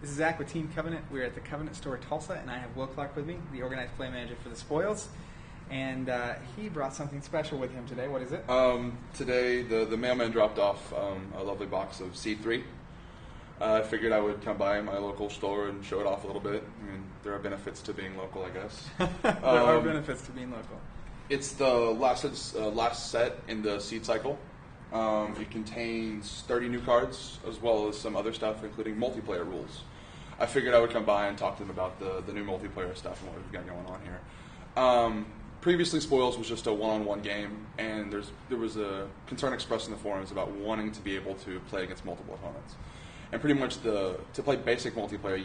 This is Zach with Team Covenant. We're at the Covenant Store Tulsa, and I have Will Clark with me, the organized play manager for the Spoils. And he brought something special with him today. What is it? Today, the mailman dropped off a lovely box of Seed 3. I figured I would come by my local store and show it off a little bit. I mean, there are benefits to being local, I guess. There are benefits to being local. It's the last set in the Seed cycle. It contains 30 new cards, as well as some other stuff, including multiplayer rules. I figured I would come by and talk to them about the new multiplayer stuff and what we've got going on here. Previously, Spoils was just a one-on-one game, and there was a concern expressed in the forums about wanting to be able to play against multiple opponents. And pretty much to play basic multiplayer,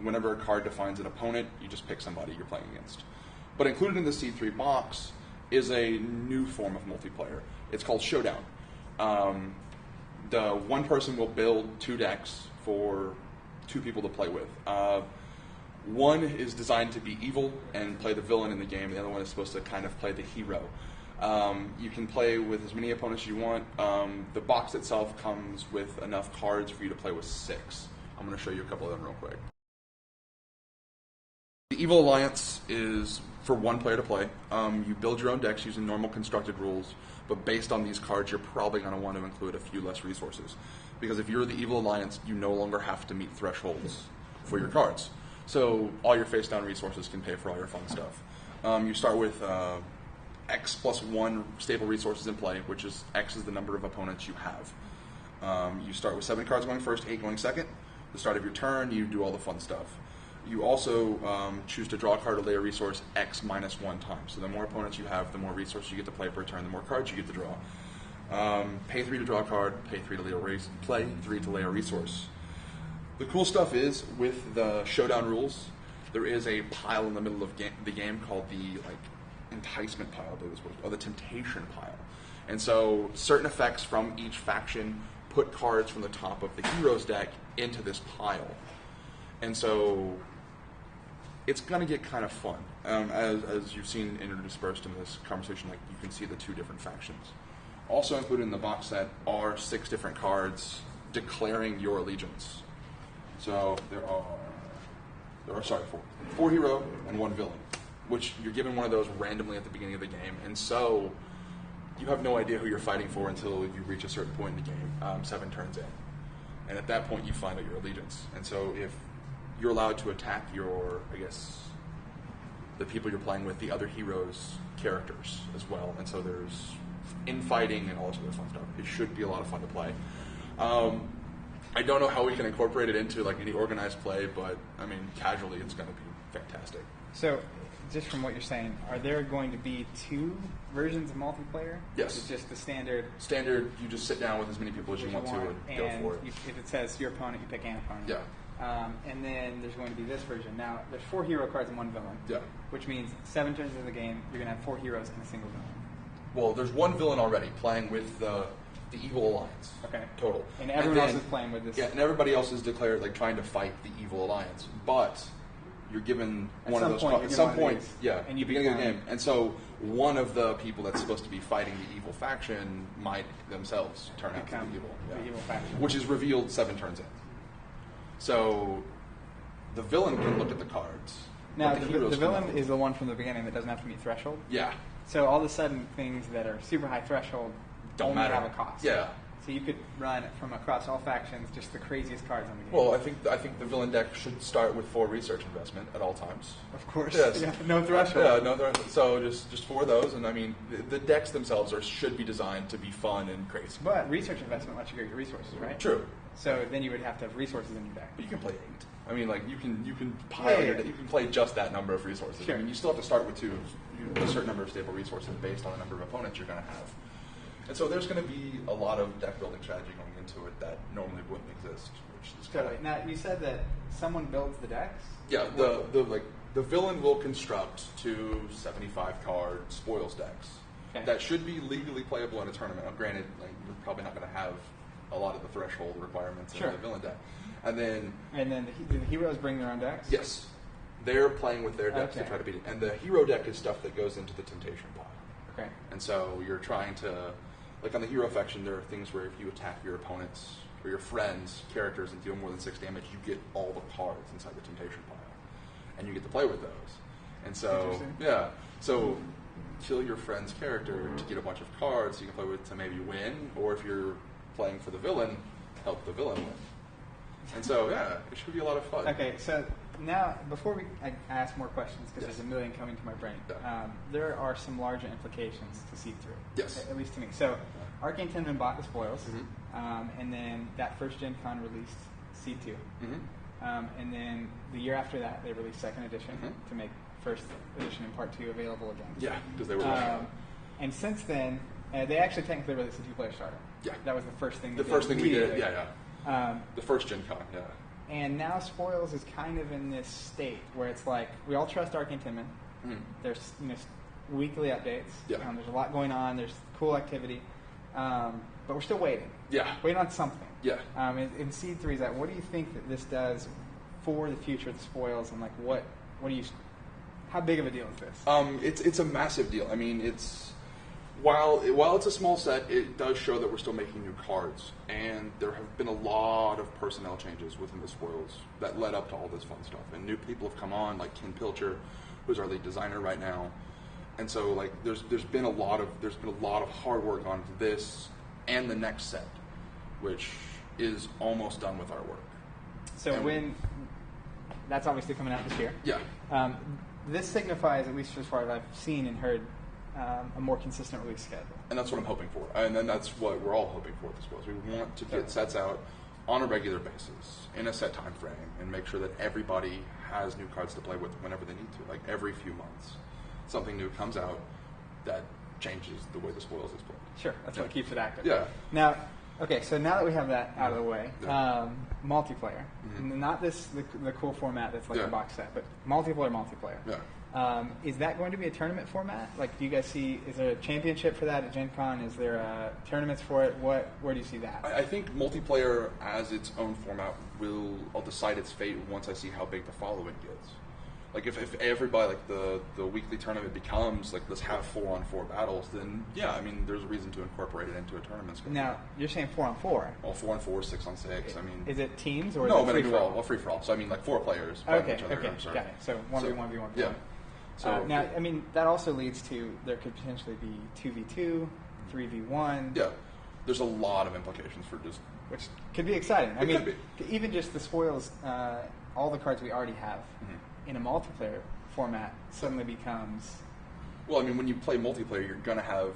whenever a card defines an opponent, you just pick somebody you're playing against. But included in the Seed 3 box is a new form of multiplayer. It's called Showdown. The one person will build 2 decks for 2 people to play with. One is designed to be evil and play the villain in the game. The other one is supposed to kind of play the hero. You can play with as many opponents as you want. The box itself comes with enough cards for you to play with 6. I'm going to show you a couple of them real quick. The Evil Alliance is for one player to play. You build your own decks using normal constructed rules, but based on these cards, you're probably going to want to include a few less resources. Because if you're the Evil Alliance, you no longer have to meet thresholds for your cards. So all your face-down resources can pay for all your fun stuff. You start with X plus 1 stable resources in play, which is X is the number of opponents you have. You start with 7 cards going first, 8 going second. The start of your turn, you do all the fun stuff. You also choose to draw a card or lay a resource X minus 1 times. So the more opponents you have, the more resources you get to play per turn, the more cards you get to draw. Pay 3 to draw a card, pay 3 to play 3 to lay a resource. The cool stuff is, with the Showdown rules, there is a pile in the middle of the game called the enticement pile, or the temptation pile. And so certain effects from each faction put cards from the top of the hero's deck into this pile. And so it's going to get kind of fun. As you've seen interspersed in this conversation, you can see the 2 different factions. Also included in the box set are 6 different cards declaring your allegiance. So there are 4 hero and 1 villain, which you're given one of those randomly at the beginning of the game, and so you have no idea who you're fighting for until you reach a certain point in the game, 7 turns in. And at that point you find out your allegiance. And so if you're allowed to attack the people you're playing with, the other heroes' characters as well. And so there's infighting and all this other fun stuff. It should be a lot of fun to play. I don't know how we can incorporate it into any organized play, but I mean, casually, it's going to be fantastic. So, just from what you're saying, are there going to be 2 versions of multiplayer? Yes. It's just the standard. Standard. You just sit down with as many people as you want to and go for it. If it says your opponent, you pick an opponent. Yeah. And then there's going to be this version. Now, there's 4 hero cards and 1 villain. Yeah. Which means 7 turns into the game, you're going to have 4 heroes and a single villain. Well, there's 1 villain already playing with the Evil Alliance. Okay. Total. And everyone else is playing with this. Yeah, and everybody else is declared trying to fight the Evil Alliance. But you're given one of those cards. At some point, yeah, and you beginning of the game. And so one of the people that's supposed to be fighting the evil faction might themselves turn out to be evil. Yeah. The evil faction. Which is revealed 7 turns in. So the villain can look at the cards. Now, the villain is the one from the beginning that doesn't have to meet threshold? Yeah. So all of a sudden, things that are super high threshold don't matter. Have a cost. Yeah. So you could run from across all factions just the craziest cards on the game. Well, I think the villain deck should start with 4 research investment at all times. Of course. Yes. Yeah, no threshold. Yeah, no threshold. So just 4 of those, and I mean the decks themselves should be designed to be fun and crazy. But research investment lets you get your resources, right? True. So then you would have to have resources in your deck. But you can play 8. I mean, you can pile your deck. You can play just that number of resources. Sure. I mean, you still have to start with 2, a certain number of stable resources based on the number of opponents you're going to have. And so there's going to be a lot of deck building strategy going into it that normally wouldn't exist. Which is totally. Now you said that someone builds the decks. Yeah, the villain will construct 2 75-card spoils decks that should be legally playable in a tournament. Now, granted, you're probably not going to have a lot of the threshold requirements in the villain deck. And then the heroes bring their own decks? Yes. They're playing with their decks to try to beat it. And the hero deck is stuff that goes into the temptation pile. Okay. And so you're trying to Like on the hero faction, there are things where if you attack your opponents or your friends' characters and deal more than 6 damage, you get all the cards inside the temptation pile, and you get to play with those. And so, yeah, so kill your friend's character to get a bunch of cards so you can play with to maybe win, or if you're playing for the villain, help the villain win. And so, yeah, it should be a lot of fun. Okay, so now, before I ask more questions, because there's a million coming to my brain, there are some larger implications to Seed 3. Yes. At least to me. So, Arcane Tinman bought the spoils, and then that first Gen Con released Seed 2. And then the year after that, they released 2nd edition to make first edition and part 2 available again. Yeah, because they were and since then, they actually technically released a 2-player starter. Yeah. That was the first thing we did. The first Gen Con, yeah. And now Spoils is kind of in this state where it's like, we all trust Arcane Tinman. There's weekly updates. There's a lot going on. There's cool activity. But we're still waiting. Yeah. Waiting on something. Yeah. In Seed 3, what do you think that this does for the future of the Spoils, and like what do you, how big of a deal is this? It's a massive deal. I mean, while it's a small set, it does show that we're still making new cards, and there have been a lot of personnel changes within the Spoils that led up to all this fun stuff. And new people have come on, like Ken Pilcher, who's our lead designer right now. And so, like, there's been a lot of hard work on this and the next set, which is almost done with our work. So that's obviously coming out this year. Yeah. This signifies, at least as far as I've seen and heard, a more consistent release schedule. And that's what I'm hoping for. And then that's what we're all hoping for at the Spoils. We want to get sets out on a regular basis in a set time frame and make sure that everybody has new cards to play with whenever they need to. Like every few months, something new comes out that changes the way the Spoils is played. Sure, that's what keeps it active. Yeah. Now, okay, so now that we have that out of the way, multiplayer, not the cool format that's like a box set, but multiplayer. Yeah. Is that going to be a tournament format? Like, do you guys see, is there a championship for that at Gen Con? Is there tournaments for it? Where do you see that? I think multiplayer as its own format I'll decide its fate once I see how big the following gets. Like, if everybody, like, the weekly tournament becomes, like, let's have 4-on-4 battles, then, yeah, I mean, there's a reason to incorporate it into a tournament schedule. Now, you're saying 4-on-4? Well, 4-on-4, 6-on-6, I mean... Is it teams, or no, is it free-for-all? Well, free-for-all. So, I mean, like, 4 players. Okay, got it. So, 1v1v1. Yeah. So, now, I mean, that also leads to, there could potentially be 2v2, 3v1. Yeah. There's a lot of implications for just... Which could be exciting. I mean, could be. Even just the Spoils, all the cards we already have in a multiplayer format suddenly becomes... Well, I mean, when you play multiplayer, you're going to have...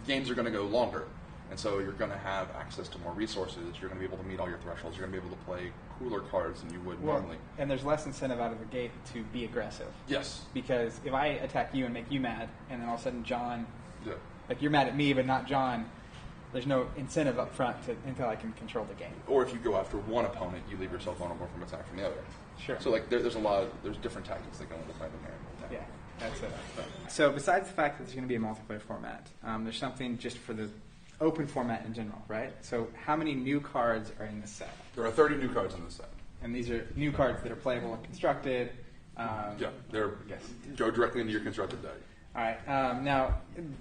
Games are going to go longer. And so you're going to have access to more resources. You're going to be able to meet all your thresholds. You're going to be able to play cooler cards than you would normally. And there's less incentive out of the gate to be aggressive. Yes. Because if I attack you and make you mad, and then all of a sudden John... Yeah. Like, you're mad at me, but not John... There's no incentive up front until I can control the game. Or if you go after one opponent, you leave yourself vulnerable from attack from the other. Sure. So like there's different tactics that go into playing the game. Yeah, that's it. So besides the fact that there's going to be a multiplayer format, there's something just for the open format in general, right? So how many new cards are in this set? There are 30 new cards in this set. And these are new cards that are playable and constructed. Go directly into your constructed deck. All right. Now,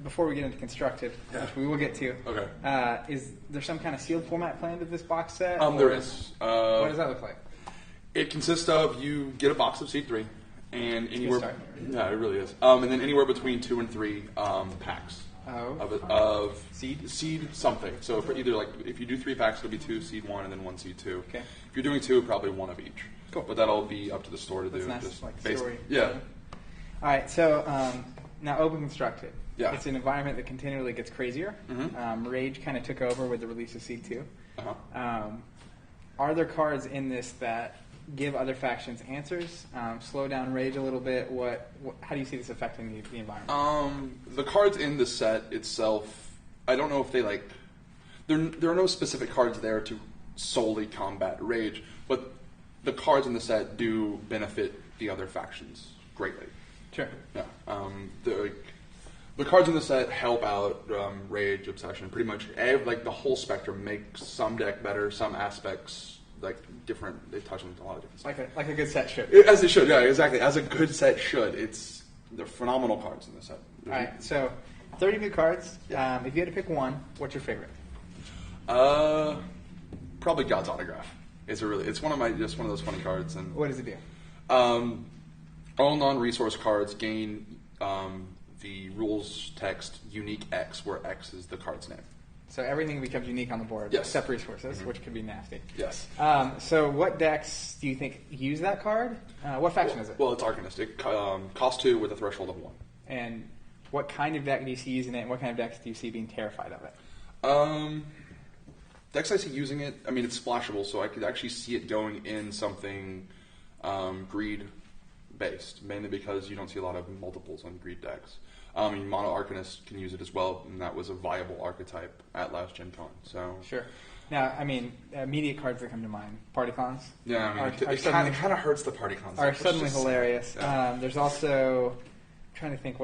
before we get into constructed, which we will get to, is there some kind of sealed format planned of this box set? There is. What does that look like? It consists of, you get a box of Seed 3, and anywhere... Yeah, it really is. And then anywhere between 2 and 3 packs of Seed something. So for either, like, if you do 3 packs, it'll be 2 Seed 1 and then 1 Seed 2. Okay. If you're doing 2, probably 1 of each. Cool. But that'll be up to the store to do. Nice, just like based, story. Yeah. All right, so now open constructed. Yeah. It's an environment that continually gets crazier. Rage kind of took over with the release of Seed 2. Are there cards in this that give other factions answers, slow down Rage a little bit? How do you see this affecting the environment? The cards in the set itself, I don't know if they like... There are no specific cards there to solely combat Rage, but the cards in the set do benefit the other factions greatly. Sure. Yeah. The cards in the set help out Rage, Obsession, pretty much the whole spectrum. Make some deck better, some aspects like different. They touch on a lot of different stuff. Like a good set should. As it should, yeah, exactly. As a good set should. They're phenomenal cards in the set. All right, so 30 new cards. Yeah. If you had to pick one, what's your favorite? Probably God's Autograph. It's one of those funny cards. And What does it do? all non-resource cards gain the rules text unique X, where X is the card's name. So everything becomes unique on the board, Yes. except resources, which could be nasty. Yes. So what decks do you think use that card? What faction is it? Well, it's Arcanist. It costs 2 with a threshold of 1. And what kind of deck do you see using it, and what kind of decks do you see being terrified of it? Decks I see using it, I mean, it's splashable, so I could actually see it going in something greed-based, mainly because you don't see a lot of multiples on greed decks. Mono Arcanist can use it as well, and that was a viable archetype at last Gen Con. So Sure. Now, I mean, immediate cards that come to mind. Party Cons. Yeah, I mean, Are it kind of hurts the Party Cons. Are suddenly hilarious. Yeah. There's also... trying to think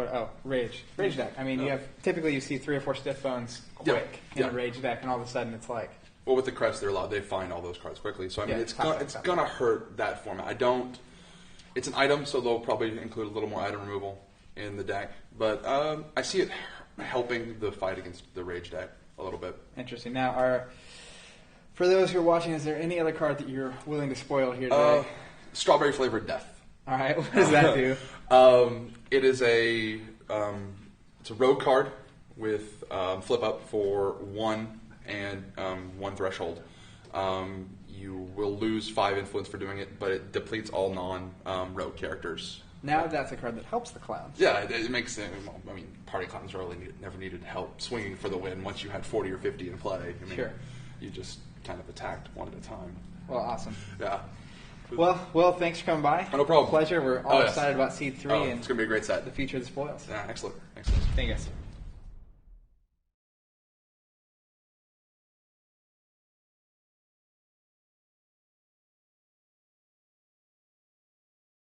Rage deck. I mean, you see 3 or 4 stiff bones quick in a Rage deck, and all of a sudden it's like... Well, with the crest, they find all those cards quickly. So I mean, it's going to hurt that format. It's an item, so they'll probably include a little more item removal in the deck. But I see it helping the fight against the Rage deck a little bit. Interesting. Now, for those who are watching, is there any other card that you're willing to spoil here today? Strawberry Flavored Death. All right, what does that do? It is it's a rogue card with flip up for 1 and 1 threshold. You will lose 5 influence for doing it, but it depletes all non-rogue characters. Now that's a card that helps the clowns. Yeah, it makes it. Well, I mean, party clowns never needed help swinging for the win once you had 40 or 50 in play. I mean, Sure. You just kind of attacked one at a time. Well, awesome. Yeah. Well, thanks for coming by. Oh, no problem. Pleasure. We're all excited about Seed 3 and it's going to be a great set. the future of the spoils. Yeah, excellent. Thank you guys.